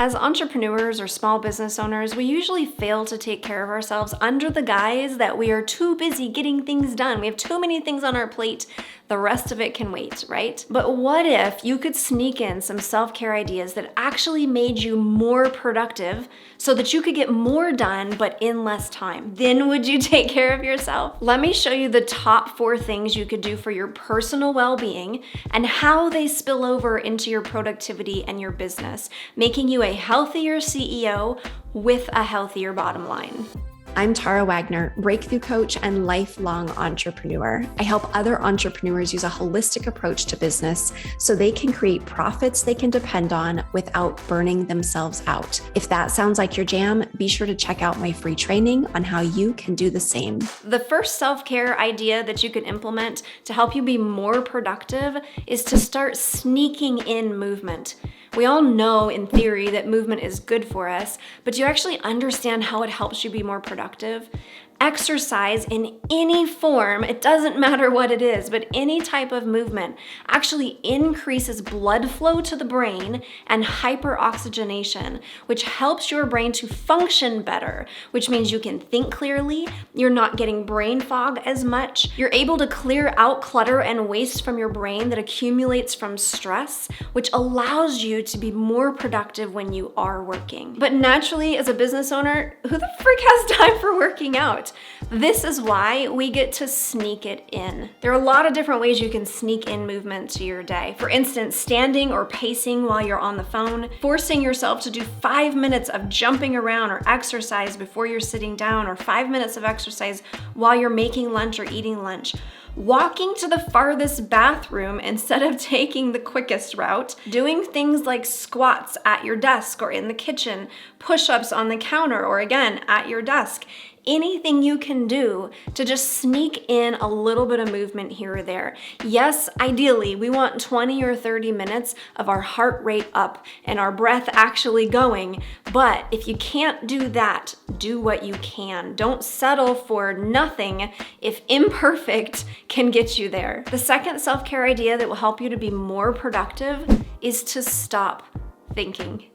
As entrepreneurs or small business owners, we usually fail to take care of ourselves under the guise that we are too busy getting things done. We have too many things on our plate. The rest of it can wait, right? But what if you could sneak in some self-care ideas that actually made you more productive so that you could get more done but in less time? Then would you take care of yourself? Let me show you the top 4 things you could do for your personal well-being and how they spill over into your productivity and your business, making you a healthier CEO with a healthier bottom line. I'm Tara Wagner, breakthrough coach and lifelong entrepreneur. I help other entrepreneurs use a holistic approach to business so they can create profits they can depend on without burning themselves out. If that sounds like your jam, be sure to check out my free training on how you can do the same. The first self-care idea that you can implement to help you be more productive is to start sneaking in movement. We all know in theory that movement is good for us, but do you actually understand how it helps you be more productive? Exercise in any form, it doesn't matter what it is, but any type of movement actually increases blood flow to the brain and hyperoxygenation, which helps your brain to function better, which means you can think clearly, you're not getting brain fog as much, you're able to clear out clutter and waste from your brain that accumulates from stress, which allows you to be more productive when you are working. But naturally, as a business owner, who the frick has time for working out? This is why we get to sneak it in. There are a lot of different ways you can sneak in movement to your day. For instance, standing or pacing while you're on the phone, forcing yourself to do 5 minutes of jumping around or exercise before you're sitting down, or 5 minutes of exercise while you're making lunch or eating lunch. Walking to the farthest bathroom instead of taking the quickest route, doing things like squats at your desk or in the kitchen, push-ups on the counter, or again, at your desk. Anything you can do to just sneak in a little bit of movement here or there. Yes, ideally, we want 20 or 30 minutes of our heart rate up and our breath actually going, but if you can't do that, do what you can. Don't settle for nothing if imperfect can get you there. The second self-care idea that will help you to be more productive is to stop thinking.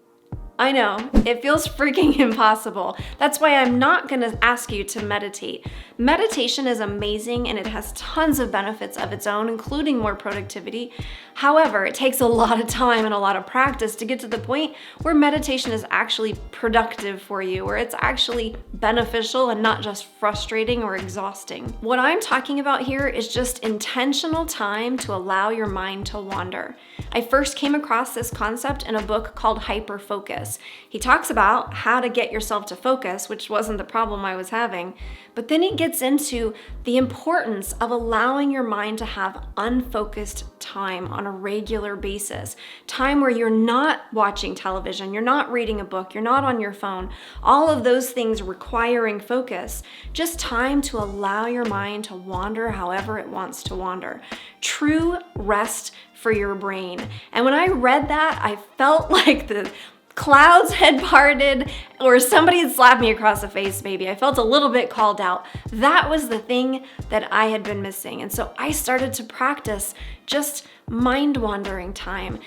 I know, it feels freaking impossible. That's why I'm not gonna ask you to meditate. Meditation is amazing and it has tons of benefits of its own, including more productivity. However, it takes a lot of time and a lot of practice to get to the point where meditation is actually productive for you, where it's actually beneficial and not just frustrating or exhausting. What I'm talking about here is just intentional time to allow your mind to wander. I first came across this concept in a book called Hyperfocus. He talks about how to get yourself to focus, which wasn't the problem I was having, but then he gets into the importance of allowing your mind to have unfocused time on a regular basis. Time where you're not watching television, you're not reading a book, you're not on your phone, all of those things requiring focus. Just time to allow your mind to wander however it wants to wander. True rest for your brain. And when I read that, I felt like the clouds had parted, or somebody had slapped me across the face maybe. I felt a little bit called out. That was the thing that I had been missing. And so I started to practice just mind-wandering time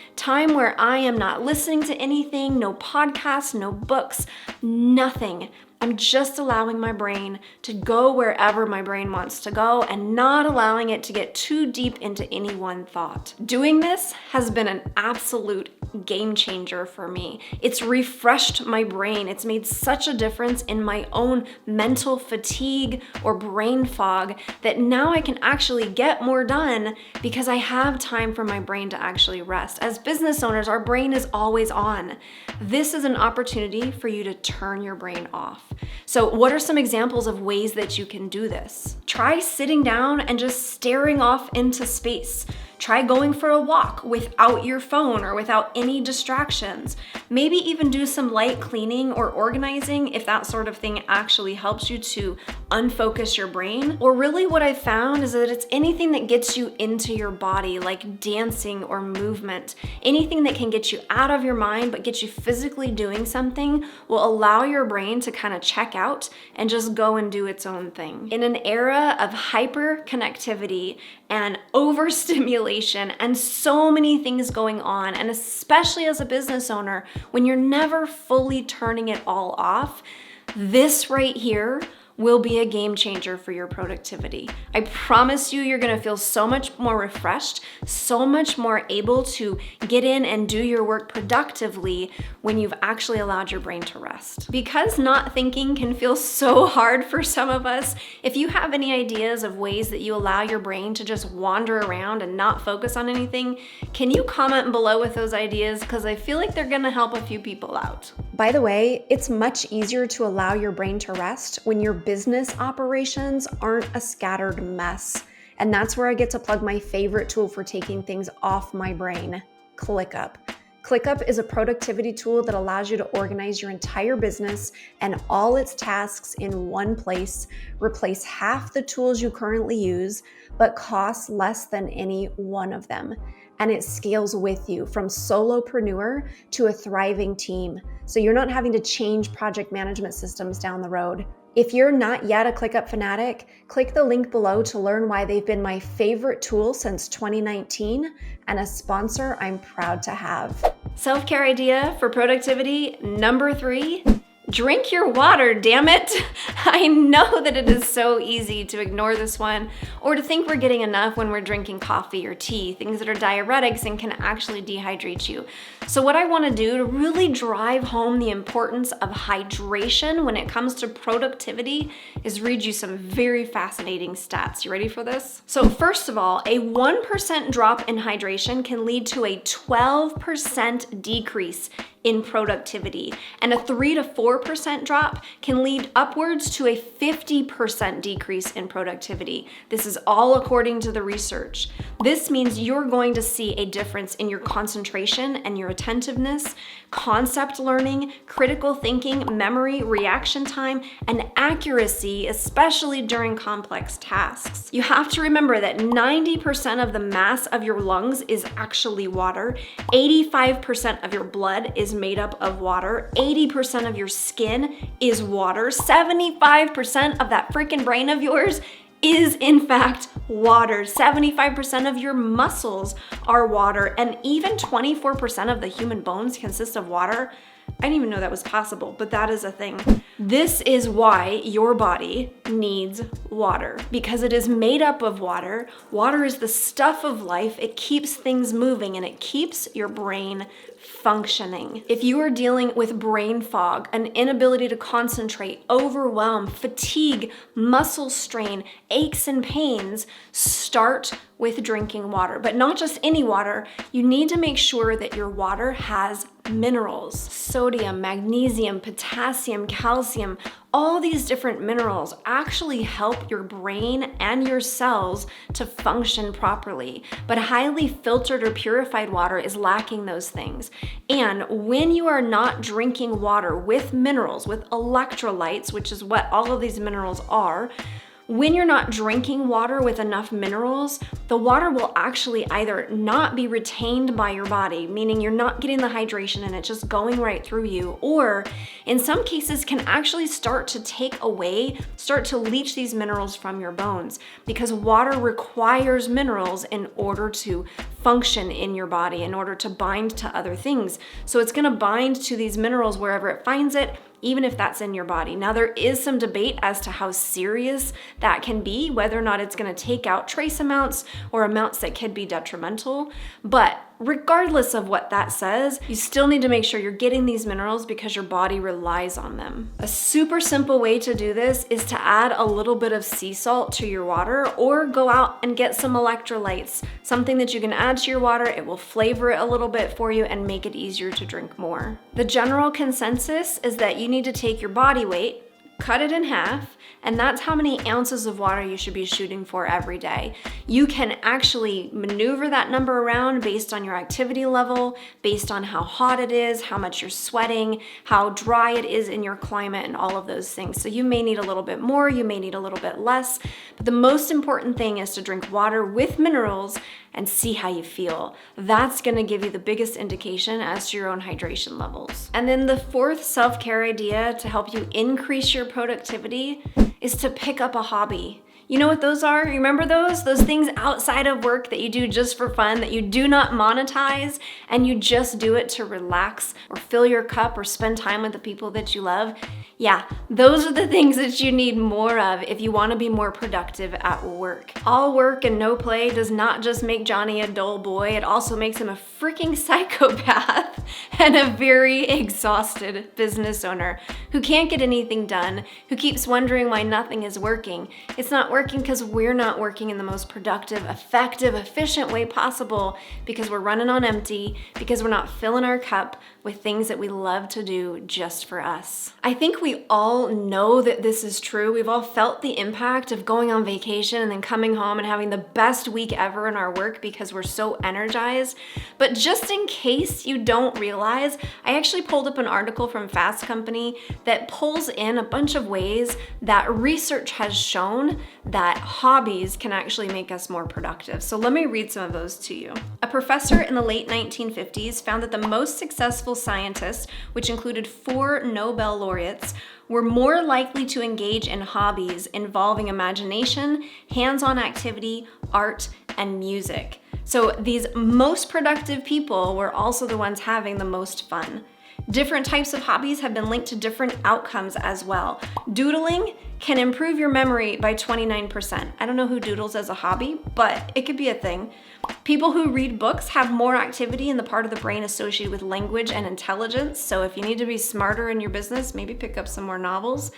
where I am not listening to anything, no podcasts, no books, nothing. I'm just allowing my brain to go wherever my brain wants to go and not allowing it to get too deep into any one thought. Doing this has been an absolute game changer for me. It's refreshed my brain. It's made such a difference in my own mental fatigue or brain fog that now I can actually get more done because I have time for my brain to actually rest. As business owners, our brain is always on. This is an opportunity for you to turn your brain off. So what are some examples of ways that you can do this? Try sitting down and just staring off into space. Try going for a walk without your phone or without any distractions. Maybe even do some light cleaning or organizing if that sort of thing actually helps you to unfocus your brain. Or really what I've found is that it's anything that gets you into your body, like dancing or movement. Anything that can get you out of your mind but get you physically doing something will allow your brain to kind of check out and just go and do its own thing. In an era of hyper connectivity and overstimulation, inflation, and so many things going on, and especially as a business owner, when you're never fully turning it all off, this right here will be a game changer for your productivity. I promise you, you're gonna feel so much more refreshed, so much more able to get in and do your work productively when you've actually allowed your brain to rest. Because not thinking can feel so hard for some of us, if you have any ideas of ways that you allow your brain to just wander around and not focus on anything, can you comment below with those ideas? Because I feel like they're gonna help a few people out. By the way, it's much easier to allow your brain to rest when your business operations aren't a scattered mess. And that's where I get to plug my favorite tool for taking things off my brain, CLICKUP. CLICKUP is a productivity tool that allows you to organize your entire business and all its tasks in one place, replace half the tools you currently use, but costs less than any one of them. And it scales with you from solopreneur to a thriving team. So you're not having to change project management systems down the road. If you're not yet a CLICKUP fanatic, click the link below to learn why they've been my favorite tool since 2019 and a sponsor I'm proud to have. Self-care idea for productivity number 3. Drink your water, damn it. I know that it is so easy to ignore this one or to think we're getting enough when we're drinking coffee or tea, things that are diuretics and can actually dehydrate you. So what I want to do to really drive home the importance of hydration when it comes to productivity is read you some very fascinating stats. You ready for this? So first of all, a 1% drop in hydration can lead to a 12% decrease in productivity, and a 3 to 4% drop can lead upwards to a 50% decrease in productivity. This is all according to the research. This means you're going to see a difference in your concentration and your attentiveness, concept learning, critical thinking, memory, reaction time, and accuracy, especially during complex tasks. You have to remember that 90% of the mass of your lungs is actually water, 85% of your blood is made up of water, 80% of your skin is water, 75% of that freaking brain of yours is in fact water, 75% of your muscles are water, and even 24% of the human bones consist of water. I didn't even know that was possible, but that is a thing. This is why your body needs water, because it is made up of water. Water is the stuff of life. It keeps things moving and it keeps your brain functioning. If you are dealing with brain fog, an inability to concentrate, overwhelm, fatigue, muscle strain, aches and pains, start with drinking water. But not just any water. You need to make sure that your water has minerals, sodium, magnesium, potassium, calcium. All these different minerals actually help your brain and your cells to function properly. But highly filtered or purified water is lacking those things. And when you are not drinking water with minerals, with electrolytes, which is what all of these minerals are, when you're not drinking water with enough minerals, the water will actually either not be retained by your body, meaning you're not getting the hydration and it's just going right through you, or in some cases can actually start to leach these minerals from your bones, because water requires minerals in order to function in your body, in order to bind to other things. So it's gonna bind to these minerals wherever it finds it, even if that's in your body. Now, there is some debate as to how serious that can be, whether or not it's gonna take out trace amounts or amounts that could be detrimental. But regardless of what that says, you still need to make sure you're getting these minerals because your body relies on them. A super simple way to do this is to add a little bit of sea salt to your water, or go out and get some electrolytes, something that you can add to your water. It will flavor it a little bit for you and make it easier to drink more. The general consensus is that you need to take your body weight, cut it in half, and that's how many ounces of water you should be shooting for every day. You can actually maneuver that number around based on your activity level, based on how hot it is, how much you're sweating, how dry it is in your climate, and all of those things. So you may need a little bit more, you may need a little bit less, but the most important thing is to drink water with minerals and see how you feel. That's gonna give you the biggest indication as to your own hydration levels. And then the fourth self-care idea to help you increase your productivity is to pick up a hobby. You know what those are? You remember those? Those things outside of work that you do just for fun, that you do not monetize, and you just do it to relax or fill your cup or spend time with the people that you love. Yeah, those are the things that you need more of if you want to be more productive at work. All work and no play does not just make Johnny a dull boy, it also makes him a freaking psychopath and a very exhausted business owner who can't get anything done, who keeps wondering why nothing is working. It's not working because we're not working in the most productive, effective, efficient way possible, because we're running on empty, because we're not filling our cup with things that we love to do just for us. I think we all know that this is true. We've all felt the impact of going on vacation and then coming home and having the best week ever in our work because we're so energized. But just in case you don't realize, I actually pulled up an article from Fast Company that pulls in a bunch of ways that research has shown that hobbies can actually make us more productive. So let me read some of those to you. A professor in the late 1950s found that the most successful scientists, which included 4 Nobel laureates, were more likely to engage in hobbies involving imagination, hands-on activity, art, and music. So these most productive people were also the ones having the most fun. Different types of hobbies have been linked to different outcomes as well. Doodling can improve your memory by 29%. I don't know who doodles as a hobby, but it could be a thing. People who read books have more activity in the part of the brain associated with language and intelligence. So if you need to be smarter in your business, maybe pick up some more novels.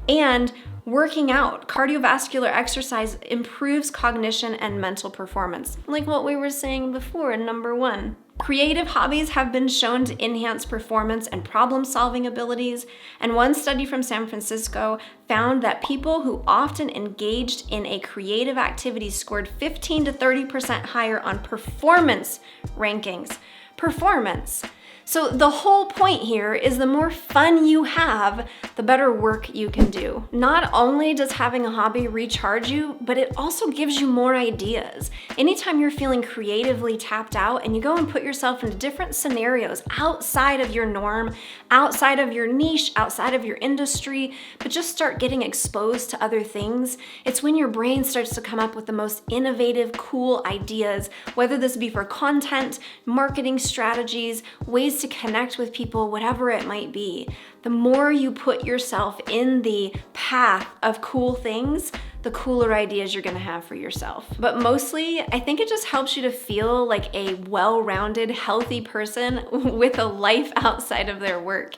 And working out, cardiovascular exercise improves cognition and mental performance, like what we were saying before in number 1. Creative hobbies have been shown to enhance performance and problem-solving abilities, and one study from San Francisco found that people who often engaged in a creative activity scored 15 to 30% higher on performance rankings. Performance. So the whole point here is the more fun you have, the better work you can do. Not only does having a hobby recharge you, but it also gives you more ideas. Anytime you're feeling creatively tapped out and you go and put yourself into different scenarios outside of your norm, outside of your niche, outside of your industry, but just start getting exposed to other things, it's when your brain starts to come up with the most innovative, cool ideas, whether this be for content, marketing strategies, ways to connect with people, whatever it might be. The more you put yourself in the path of cool things, the cooler ideas you're gonna have for yourself. But mostly, I think it just helps you to feel like a well-rounded, healthy person with a life outside of their work.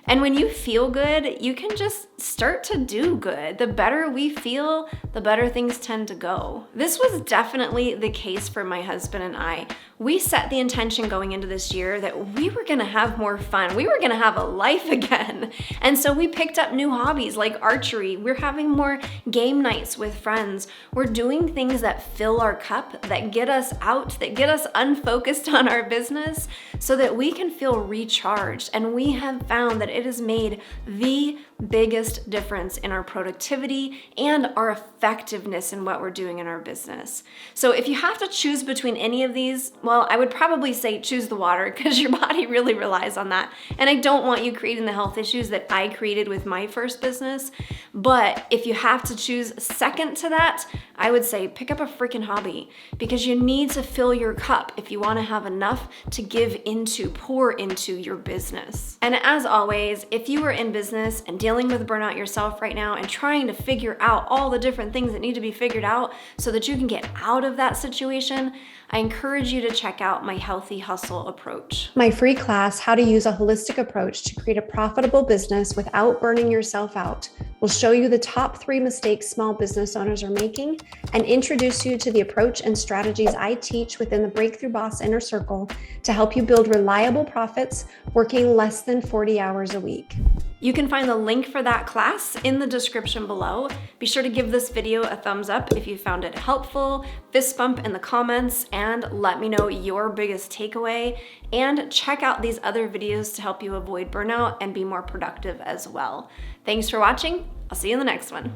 And when you feel good, you can just start to do good. The better we feel, the better things tend to go. This was definitely the case for my husband and I. We set the intention going into this year that we were gonna have more fun. We were gonna have a life again. And so we picked up new hobbies like archery. We're having more game nights with friends. We're doing things that fill our cup, that get us out, that get us unfocused on our business so that we can feel recharged. And we have found that it has made the biggest difference in our productivity and our effectiveness in what we're doing in our business. So if you have to choose between any of these, well, I would probably say choose the water because your body really relies on that. And I don't want you creating the health issues that I created with my first business. But if you have to choose second to that, I would say pick up a freaking hobby because you need to fill your cup if you want to have enough to give into, pour into your business. And as always, if you are in business and dealing with burnout yourself right now and trying to figure out all the different things that need to be figured out so that you can get out of that situation, I encourage you to check out my Healthy Hustle approach. My free class, How to Use a Holistic Approach to Create a Profitable Business Without Burning Yourself Out, will show you the top 3 mistakes small business owners are making and introduce you to the approach and strategies I teach within the Breakthrough Boss Inner Circle to help you build reliable profits working less than 40 hours a week. You can find the link for that class in the description below. Be sure to give this video a thumbs up if you found it helpful, fist bump in the comments, and let me know your biggest takeaway. And check out these other videos to help you avoid burnout and be more productive as well. Thanks for watching. I'll see you in the next one.